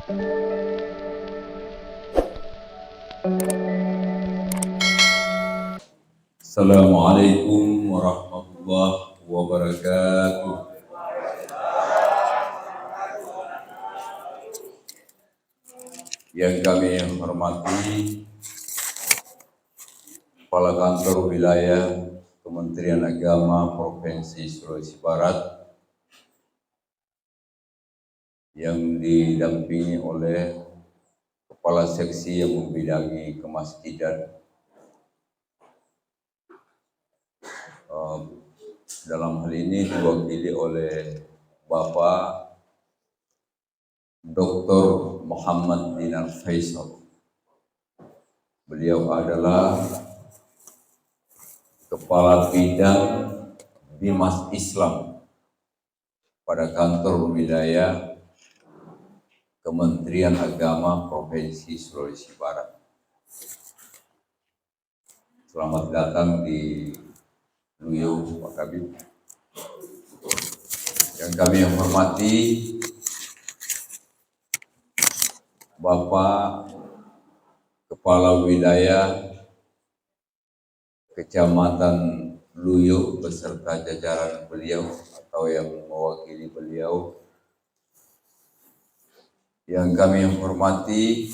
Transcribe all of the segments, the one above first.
Assalamualaikum warahmatullahi wabarakatuh. Yang kami hormati Kepala Kantor Wilayah Kementerian Agama Provinsi Sulawesi Barat yang didampingi oleh Kepala Seksi yang membidangi kemasjidan, dalam hal ini diwakili oleh Bapak Dr. Muhammad Dinar Faisal. Beliau adalah Kepala Bidang Bimas Islam pada Kantor Wilayah Kementerian Agama Provinsi Sulawesi Barat. Selamat datang di Luyo, Pak Kabid. Yang kami hormati Bapak Kepala Wilayah Kecamatan Luyo beserta jajaran beliau atau yang mewakili beliau. Yang kami hormati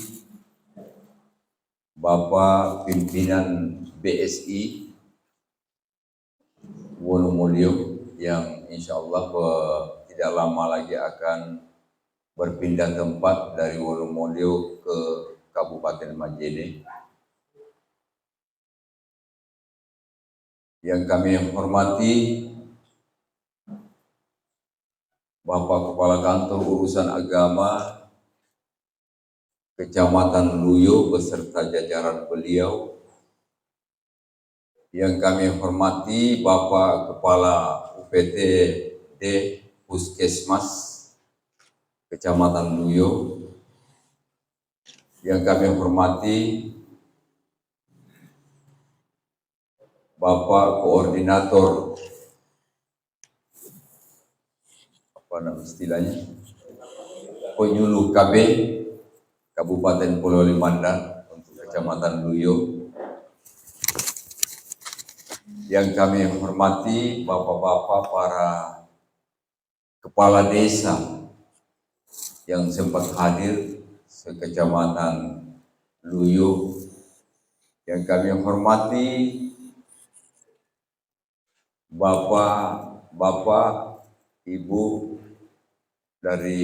Bapak Pimpinan BSI Wonomulyo yang insya Allah tidak lama lagi akan berpindah tempat dari Wonomulyo ke Kabupaten Majene. Yang kami hormati Bapak Kepala Kantor Urusan Agama Kecamatan Luyo beserta jajaran beliau. Yang kami hormati Bapak Kepala UPTD Puskesmas Kecamatan Luyo. Yang kami hormati Bapak Koordinator penyuluh KB Kabupaten Pulau Limandang untuk Kecamatan Luyo. Yang kami hormati bapak-bapak para kepala desa yang sempat hadir se-Kecamatan Luyo. Yang kami hormati bapak-bapak, ibu dari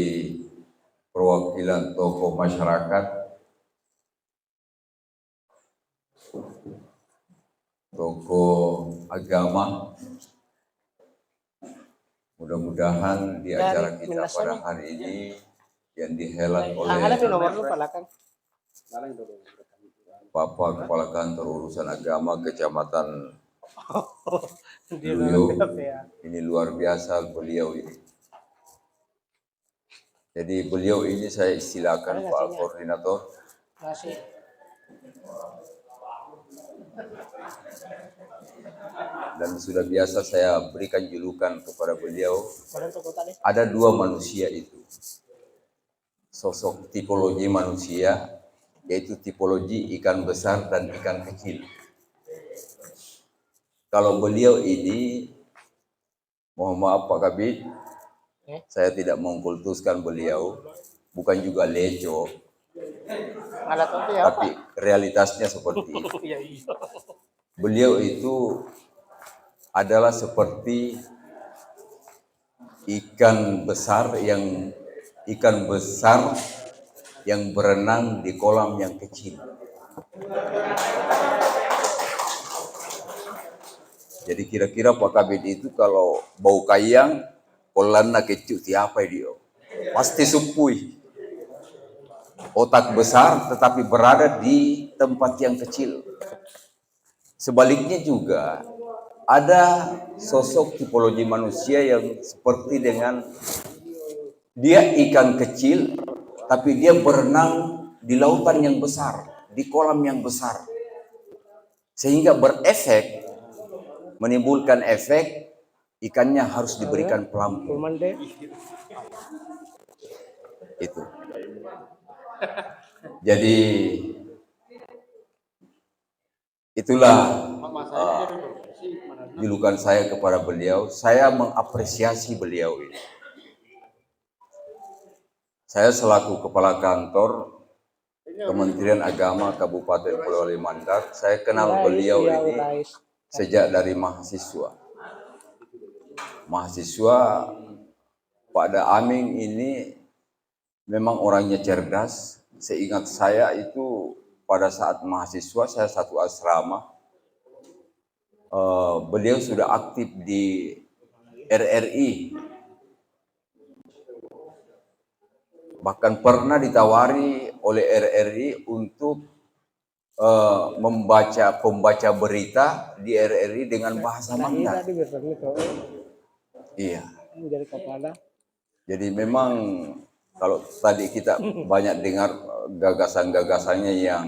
perwakilan tokoh masyarakat, tokoh agama. Mudah-mudahan di acara kita pada hari ini yang dihelat oleh Bapak Kepala Kantor Urusan Agama Kecamatan Luyo, ini luar biasa beliau ini. Jadi beliau ini saya istilahkan Pak Koordinator. Dan sudah biasa saya berikan julukan kepada beliau. Ada dua manusia itu. Sosok tipologi manusia, yaitu tipologi ikan besar dan ikan kecil. Kalau beliau ini, mohon maaf Pak Kabid, saya tidak mengkultuskan beliau, bukan juga leco, tapi realitasnya seperti itu. Beliau itu adalah seperti ikan besar yang berenang di kolam yang kecil. Jadi kira-kira Pak Kabid itu kalau bau kayang, kolanna kecu tiapa dia, pasti supui. Otak besar tetapi berada di tempat yang kecil. Sebaliknya juga ada sosok tipologi manusia yang seperti dengan dia ikan kecil tapi dia berenang di lautan yang besar, di kolam yang besar. Sehingga berefek, menimbulkan efek ikannya harus diberikan pelampung. Itu. Jadi itulah julukan saya kepada beliau. Saya mengapresiasi beliau ini. Saya selaku kepala kantor Kementerian Agama Kabupaten Polewali Mandar, saya kenal beliau ini sejak dari mahasiswa. Mahasiswa pada Aming ini memang orangnya cerdas. Seingat saya itu pada saat mahasiswa saya satu asrama, beliau sudah aktif di RRI. Bahkan pernah ditawari oleh RRI untuk pembaca berita di RRI dengan bahasa Mandar. Iya. Jadi memang kalau tadi kita banyak dengar gagasan-gagasannya yang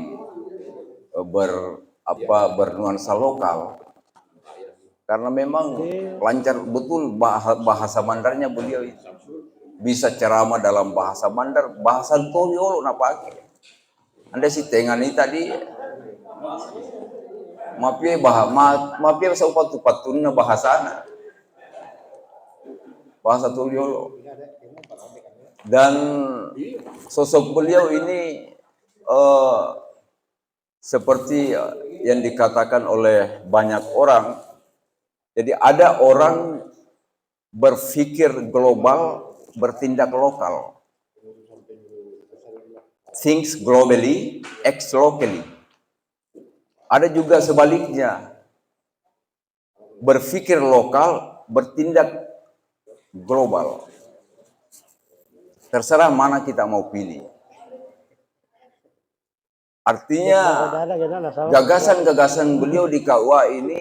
bernuansa lokal, karena memang lancar betul bahasa Mandarnya beliau itu. Bisa ceramah dalam bahasa Mandar, bahasa Toliolo napake. Anda si tengan ini tadi mapia sa upatu-patun na bahasana. Bahasa Toliolo. Dan sosok beliau ini seperti yang dikatakan oleh banyak orang. Jadi ada orang berpikir global, bertindak lokal. Thinks globally, acts locally. Ada juga sebaliknya. Berpikir lokal, bertindak global. Terserah mana kita mau pilih. Artinya gagasan-gagasan beliau di KUA ini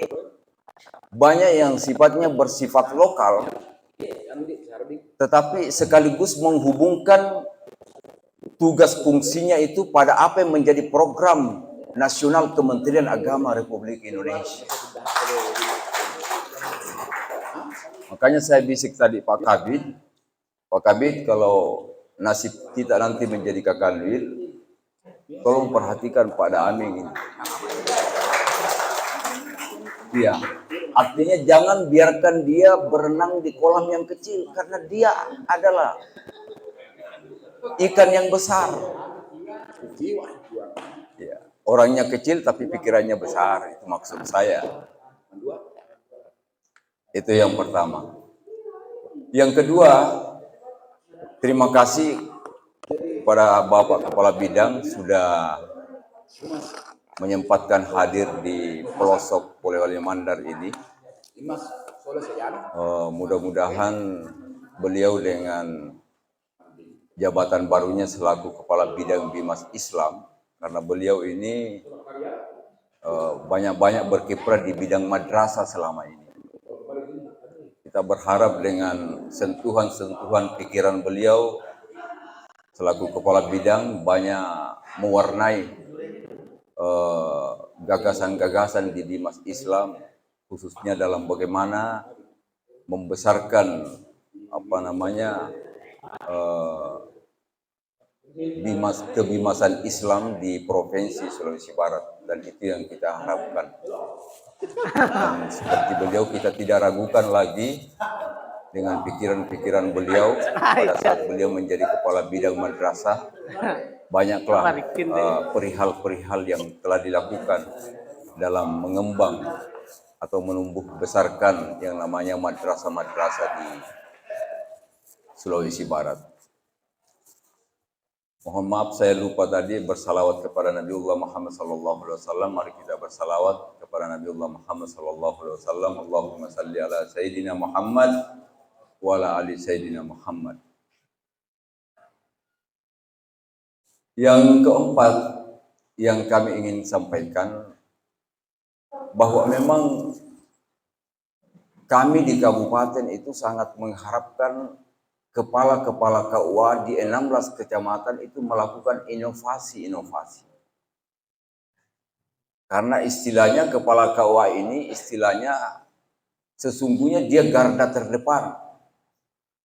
banyak yang sifatnya bersifat lokal, tetapi sekaligus menghubungkan tugas fungsinya itu pada apa yang menjadi program nasional Kementerian Agama Republik Indonesia. Makanya saya bisik tadi Pak Kabid, kalau nasib kita nanti menjadi Kakanwil, tolong perhatikan pada Aming ini. Iya, artinya jangan biarkan dia berenang di kolam yang kecil, karena dia adalah ikan yang besar. Ya, orangnya kecil tapi pikirannya besar, itu maksud saya. Itu yang pertama. Yang kedua, terima kasih kepada Bapak Kepala Bidang sudah menyempatkan hadir di pelosok Polewali Mandar ini. Mudah-mudahan beliau dengan jabatan barunya selaku Kepala Bidang Bimas Islam, karena beliau ini banyak-banyak berkiprah di bidang madrasah selama ini. Kita berharap dengan sentuhan-sentuhan pikiran beliau selaku Kepala Bidang banyak mewarnai gagasan-gagasan di Bimas Islam, khususnya dalam bagaimana membesarkan kebimasan Islam di Provinsi Sulawesi Barat, dan itu yang kita harapkan. Dan seperti beliau, kita tidak ragukan lagi dengan pikiran-pikiran beliau pada saat beliau menjadi Kepala Bidang Madrasah. Banyaklah perihal-perihal yang telah dilakukan dalam mengembang atau menumbuh besarkan yang namanya madrasah-madrasah di Sulawesi Barat. Mohon maaf saya lupa tadi bersalawat kepada Nabiullah Muhammad SAW. Mari kita bersalawat kepada Nabiullah Muhammad SAW. Allahumma salli ala Sayyidina Muhammad wa ala ali Sayyidina Muhammad. Yang keempat yang kami ingin sampaikan, bahwa memang kami di kabupaten itu sangat mengharapkan kepala-kepala KUA di 16 kecamatan itu melakukan inovasi-inovasi. Karena istilahnya kepala KUA ini istilahnya sesungguhnya dia garda terdepan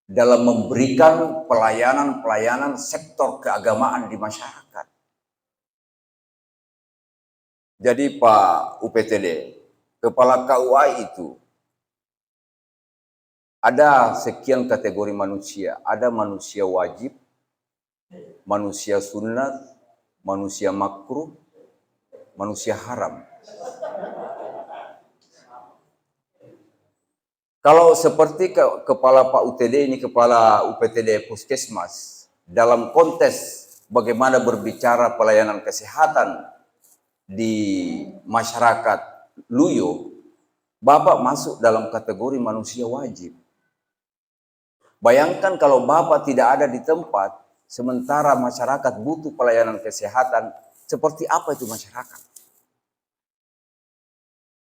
dalam memberikan pelayanan-pelayanan sektor keagamaan di masyarakat. Jadi Pak UPTD, Kepala KUA itu ada sekian kategori manusia. Ada manusia wajib, manusia sunat, manusia makruh, manusia haram. Kalau seperti kepala Pak UTD ini, kepala UPTD Puskesmas, dalam konteks bagaimana berbicara pelayanan kesehatan di masyarakat Luyo, Bapak masuk dalam kategori manusia wajib. Bayangkan kalau Bapak tidak ada di tempat, sementara masyarakat butuh pelayanan kesehatan, seperti apa itu masyarakat?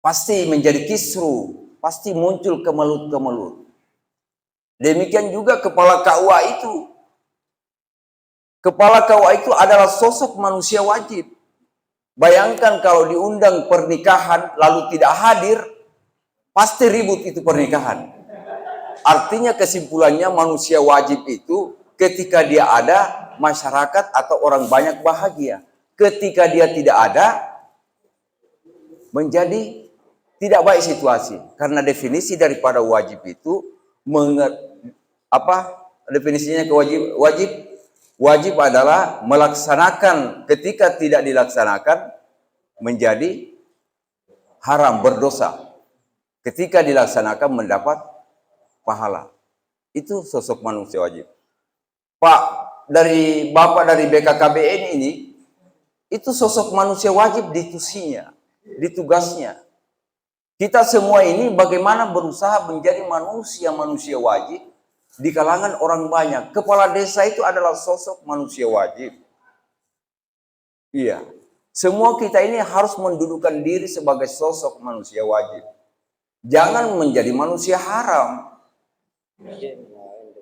Pasti menjadi kisruh, pasti muncul kemelut-kemelut. Demikian juga kepala KUA itu. Kepala KUA itu adalah sosok manusia wajib. Bayangkan kalau diundang pernikahan lalu tidak hadir, pasti ribut itu pernikahan. Artinya kesimpulannya manusia wajib itu ketika dia ada, masyarakat atau orang banyak bahagia. Ketika dia tidak ada, menjadi tidak baik situasi. Karena definisi daripada wajib itu, definisinya wajib adalah melaksanakan, ketika tidak dilaksanakan menjadi haram, berdosa. Ketika dilaksanakan mendapat pahala. Itu sosok manusia wajib. Pak, Bapak dari BKKBN ini, itu sosok manusia wajib di tusinya, di tugasnya. Kita semua ini bagaimana berusaha menjadi manusia wajib di kalangan orang banyak. Kepala desa itu adalah sosok manusia wajib. Iya. Semua kita ini harus mendudukan diri sebagai sosok manusia wajib. Jangan menjadi manusia haram.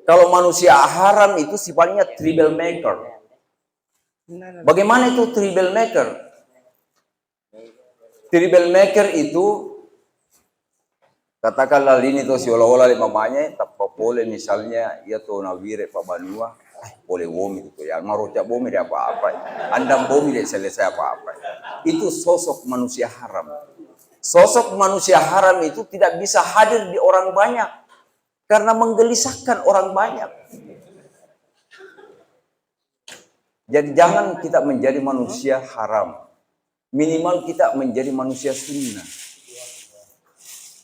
Kalau manusia haram itu sifatnya troublemaker. Bagaimana itu troublemaker? Troublemaker itu, katakanlah ini tuh seolah-olah mamanya tak boleh, misalnya ia tuh nawire Pak Banua, boleh bom itu ya, marocak bom dia apa-apa, andam bom dia selesai apa-apa. Itu sosok manusia haram. Sosok manusia haram itu tidak bisa hadir di orang banyak. Karena menggelisahkan orang banyak. Jadi jangan kita menjadi manusia haram. Minimal kita menjadi manusia sunnah.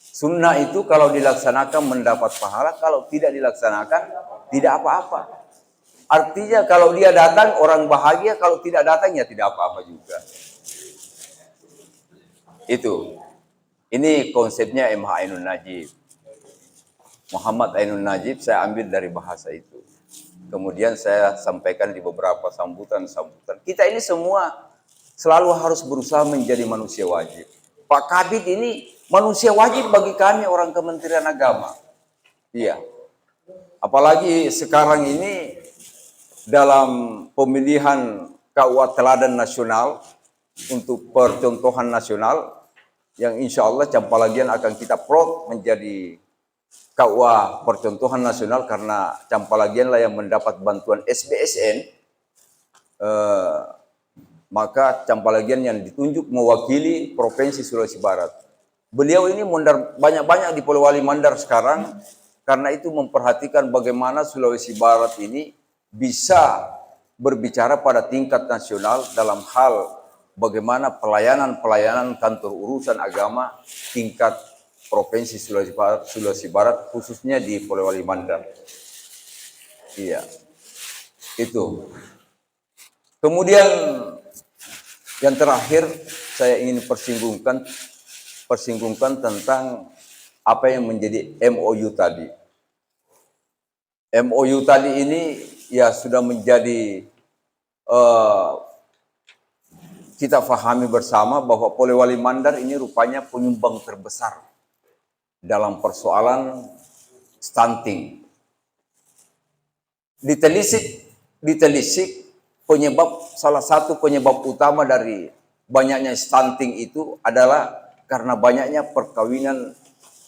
Sunnah itu kalau dilaksanakan mendapat pahala, kalau tidak dilaksanakan tidak apa-apa. Artinya kalau dia datang orang bahagia, kalau tidak datang ya tidak apa-apa juga. Itu. Ini konsepnya MH Ainun Najib. Muhammad Ainun Najib saya ambil dari bahasa itu. Kemudian saya sampaikan di beberapa sambutan-sambutan. Kita ini semua selalu harus berusaha menjadi manusia wajib. Pak Kabid ini manusia wajib bagi kami orang Kementerian Agama. Iya. Apalagi sekarang ini dalam pemilihan KUA Teladan Nasional untuk percontohan nasional yang insya Allah Campalagian akan kita prot menjadi KUA percontohan nasional karena Campalagian lah yang mendapat bantuan SBSN, maka Campalagian yang ditunjuk mewakili Provinsi Sulawesi Barat. Beliau ini mondar banyak-banyak di Polewali Mandar sekarang, karena itu memperhatikan bagaimana Sulawesi Barat ini bisa berbicara pada tingkat nasional dalam hal bagaimana pelayanan kantor urusan agama tingkat Provinsi Sulawesi Barat, khususnya di Polewali Mandar. Iya, itu. Kemudian yang terakhir saya ingin persinggungan tentang apa yang menjadi MOU tadi. MOU tadi ini ya sudah menjadi kita pahami bersama bahwa Polewali Mandar ini rupanya penyumbang terbesar dalam persoalan stunting. Ditelisik salah satu penyebab utama dari banyaknya stunting itu adalah karena banyaknya perkawinan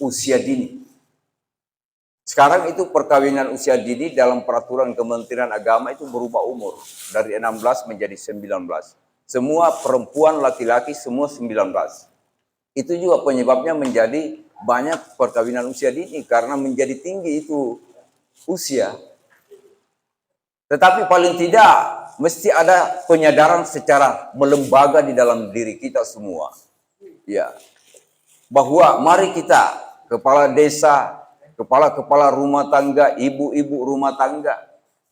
usia dini. Sekarang itu perkawinan usia dini dalam peraturan Kementerian Agama itu berubah umur. Dari 16 menjadi 19. Semua perempuan, laki-laki semua 19. Itu juga penyebabnya menjadi banyak perkawinan usia dini. Karena menjadi tinggi itu usia. Tetapi paling tidak mesti ada penyadaran secara melembaga di dalam diri kita semua. Ya. Bahwa mari kita, kepala desa, kepala-kepala rumah tangga, ibu-ibu rumah tangga,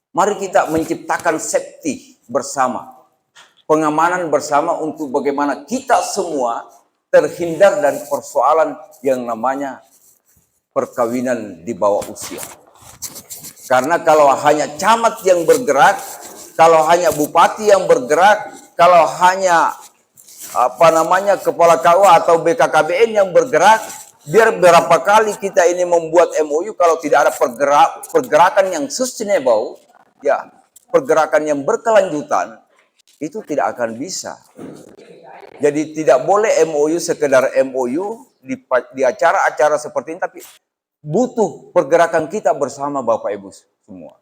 mari kita menciptakan safety bersama, pengamanan bersama untuk bagaimana kita semua terhindar dari persoalan yang namanya perkawinan di bawah usia. Karena kalau hanya camat yang bergerak, kalau hanya bupati yang bergerak, kalau hanya kepala KUA atau BKKBN yang bergerak, biar berapa kali kita ini membuat MOU, kalau tidak ada pergerakan yang sustainable, ya, pergerakan yang berkelanjutan, itu tidak akan bisa. Jadi tidak boleh MOU sekedar MOU di acara-acara seperti ini, tapi butuh pergerakan kita bersama Bapak Ibu semua.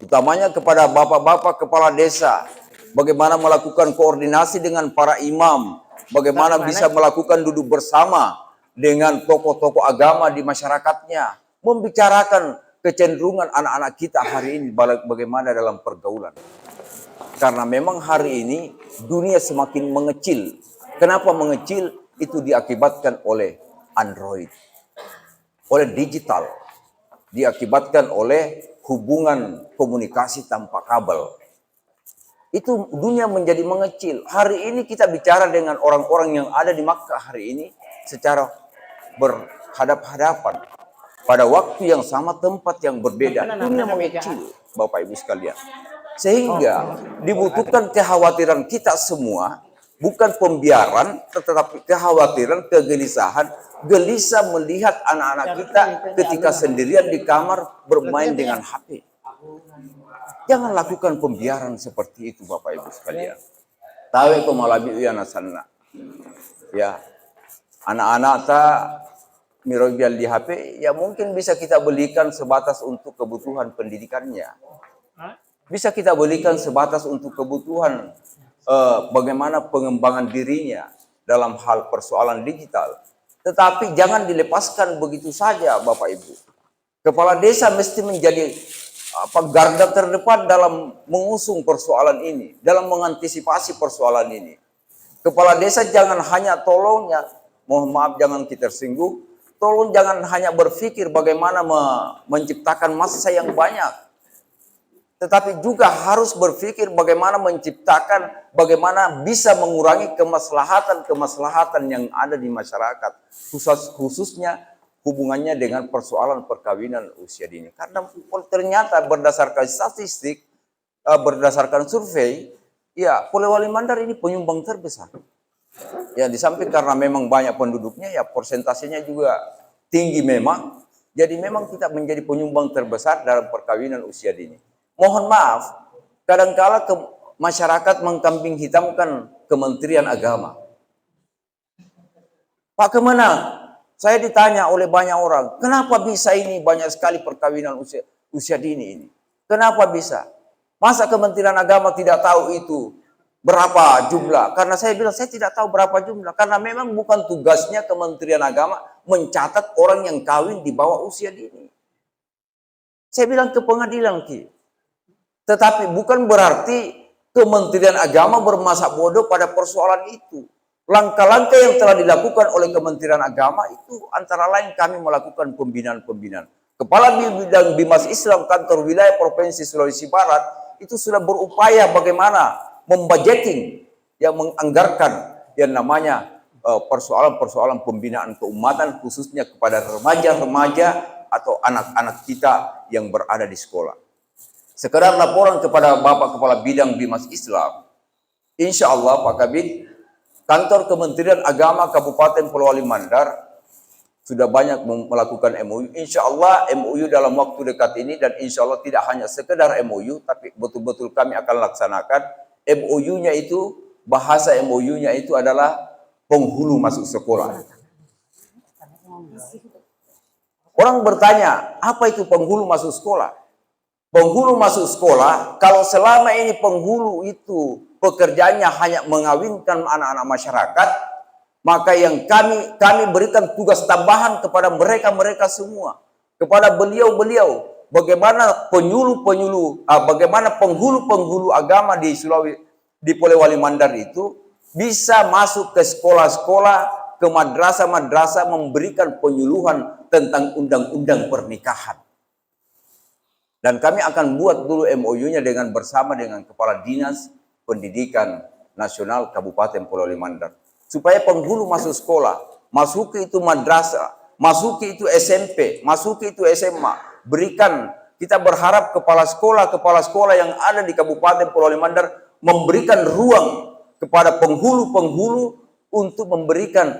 Utamanya kepada bapak-bapak kepala desa, bagaimana melakukan koordinasi dengan para imam, bagaimana bisa melakukan duduk bersama dengan tokoh-tokoh agama di masyarakatnya, membicarakan kecenderungan anak-anak kita hari ini bagaimana dalam pergaulan. Karena memang hari ini dunia semakin mengecil. Kenapa mengecil? Itu diakibatkan oleh Android, oleh digital, diakibatkan oleh hubungan komunikasi tanpa kabel. Itu dunia menjadi mengecil. Hari ini kita bicara dengan orang-orang yang ada di Makkah hari ini secara berhadap-hadapan. Pada waktu yang sama, tempat yang berbeda. Dunia mengecil, Bapak Ibu sekalian. Sehingga dibutuhkan kekhawatiran kita semua, bukan pembiaran, tetapi kekhawatiran, kegelisahan, gelisah melihat anak-anak kita ketika sendirian di kamar bermain dengan HP. Jangan lakukan pembiaran seperti itu, Bapak Ibu sekalian. Tawe komalabi uyana sanna. Ya, anak-anak ta mirobial di HP, ya mungkin bisa kita belikan sebatas untuk kebutuhan pendidikannya. Bisa kita belikan sebatas untuk kebutuhan bagaimana pengembangan dirinya dalam hal persoalan digital. Tetapi jangan dilepaskan begitu saja, Bapak Ibu. Kepala desa mesti menjadi garda terdepan dalam mengusung persoalan ini, dalam mengantisipasi persoalan ini. Kepala desa jangan hanya tolongnya, mohon maaf jangan kita tersinggung, tolong jangan hanya berpikir bagaimana menciptakan massa yang banyak, tetapi juga harus berpikir bagaimana menciptakan, bagaimana bisa mengurangi kemaslahatan yang ada di masyarakat, khususnya hubungannya dengan persoalan perkawinan usia dini. Karena ternyata berdasarkan statistik, berdasarkan survei, ya Polewali Mandar ini penyumbang terbesar. Ya di samping karena memang banyak penduduknya, ya persentasenya juga tinggi memang. Jadi memang kita menjadi penyumbang terbesar dalam perkawinan usia dini. Mohon maaf, kadangkala masyarakat mengkambing hitamkan Kementerian Agama. Pak Kemenang, saya ditanya oleh banyak orang, kenapa bisa ini banyak sekali perkawinan usia dini ini? Kenapa bisa? Masa Kementerian Agama tidak tahu itu berapa jumlah? Karena saya bilang saya tidak tahu berapa jumlah. Karena memang bukan tugasnya Kementerian Agama mencatat orang yang kawin di bawah usia dini. Saya bilang ke pengadilan, Ki. Tetapi bukan berarti Kementerian Agama bermasa bodoh pada persoalan itu. Langkah-langkah yang telah dilakukan oleh Kementerian Agama itu antara lain kami melakukan pembinaan-pembinaan. Kepala Bidang Bimas Islam Kantor Wilayah Provinsi Sulawesi Barat itu sudah berupaya bagaimana membudgeting, yang menganggarkan yang namanya persoalan-persoalan pembinaan keumatan khususnya kepada remaja-remaja atau anak-anak kita yang berada di sekolah. Sekedar laporan kepada Bapak Kepala Bidang Bimas Islam, insya Allah Pak Kabid, Kantor Kementerian Agama Kabupaten Polewali Mandar sudah banyak melakukan MOU. Insya Allah MOU dalam waktu dekat ini, dan insya Allah tidak hanya sekedar MOU, tapi betul-betul kami akan laksanakan. MOU-nya itu, bahasa MOU-nya itu adalah penghulu masuk sekolah. Orang bertanya, apa itu penghulu masuk sekolah? Penghulu masuk sekolah, kalau selama ini penghulu itu pekerjaannya hanya mengawinkan anak-anak masyarakat, maka yang kami berikan tugas tambahan kepada mereka semua, kepada beliau-beliau, bagaimana bagaimana penghulu-penghulu agama di Sulawesi, di Polewali Mandar itu bisa masuk ke sekolah-sekolah, ke madrasah-madrasah, memberikan penyuluhan tentang undang-undang pernikahan. Dan kami akan buat dulu MOU-nya bersama dengan Kepala Dinas Pendidikan Nasional Kabupaten Polewali Mandar. Supaya penghulu masuk sekolah, masuk itu madrasah, masuk itu SMP, masuk itu SMA. Kita berharap kepala sekolah yang ada di Kabupaten Polewali Mandar memberikan ruang kepada penghulu-penghulu untuk memberikan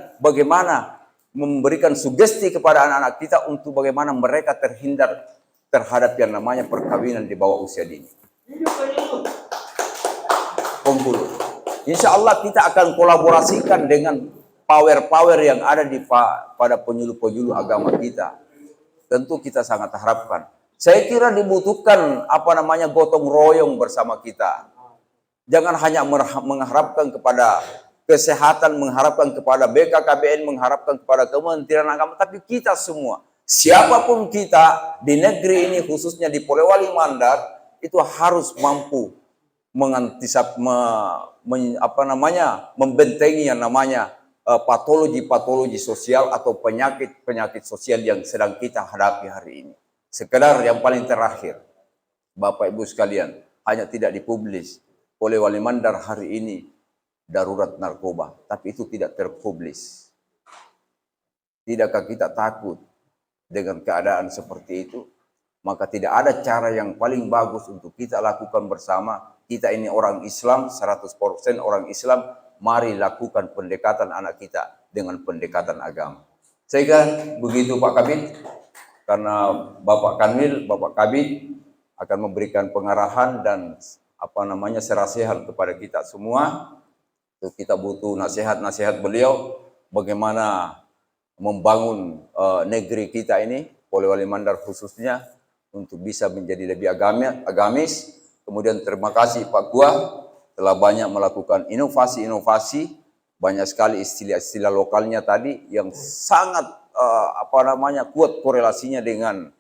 sugesti kepada anak-anak kita untuk bagaimana mereka terhindar terhadap yang namanya perkawinan di bawah usia dini. Penghulu. Insya Allah kita akan kolaborasikan dengan power-power yang ada pada penyuluh-penyuluh agama kita. Tentu kita sangat harapkan. Saya kira dibutuhkan gotong royong bersama kita. Jangan hanya mengharapkan kepada kesehatan, mengharapkan kepada BKKBN, mengharapkan kepada Kementerian Agama, tapi kita semua. Siapapun kita di negeri ini, khususnya di Polewali Mandar, itu harus mampu membentengi yang namanya patologi sosial atau penyakit sosial yang sedang kita hadapi hari ini. Sekedar yang paling terakhir, Bapak Ibu sekalian, hanya tidak dipublis, Polewali Mandar hari ini darurat narkoba, tapi itu tidak terpublis. Tidakkah kita takut dengan keadaan seperti itu? Maka tidak ada cara yang paling bagus untuk kita lakukan bersama. Kita ini orang Islam, 100% orang Islam. Mari lakukan pendekatan anak kita dengan pendekatan agama. Sehingga begitu Pak Kabid, karena Bapak Kanwil, Bapak Kabid akan memberikan pengarahan dan nasihat kepada kita semua. Kita butuh nasihat-nasihat beliau bagaimana membangun negeri kita ini, Polewali Mandar khususnya, untuk bisa menjadi lebih agamis. Kemudian terima kasih Pak Gua telah banyak melakukan inovasi-inovasi, banyak sekali istilah-istilah lokalnya tadi yang sangat kuat korelasinya dengan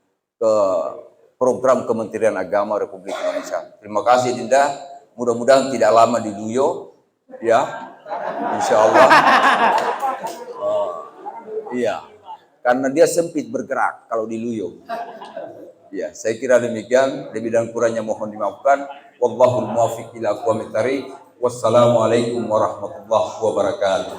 program Kementerian Agama Republik Indonesia. Terima kasih Dinda, mudah-mudahan tidak lama di Luyo, ya, insya Allah. Iya, karena dia sempit bergerak kalau di Luyo. Ya, saya kira demikian. Lebih dan kurangnya mohon dimaafkan. Wallahul muwaffiq ila aqwamit thariq. Wassalamualaikum warahmatullahi wabarakatuh.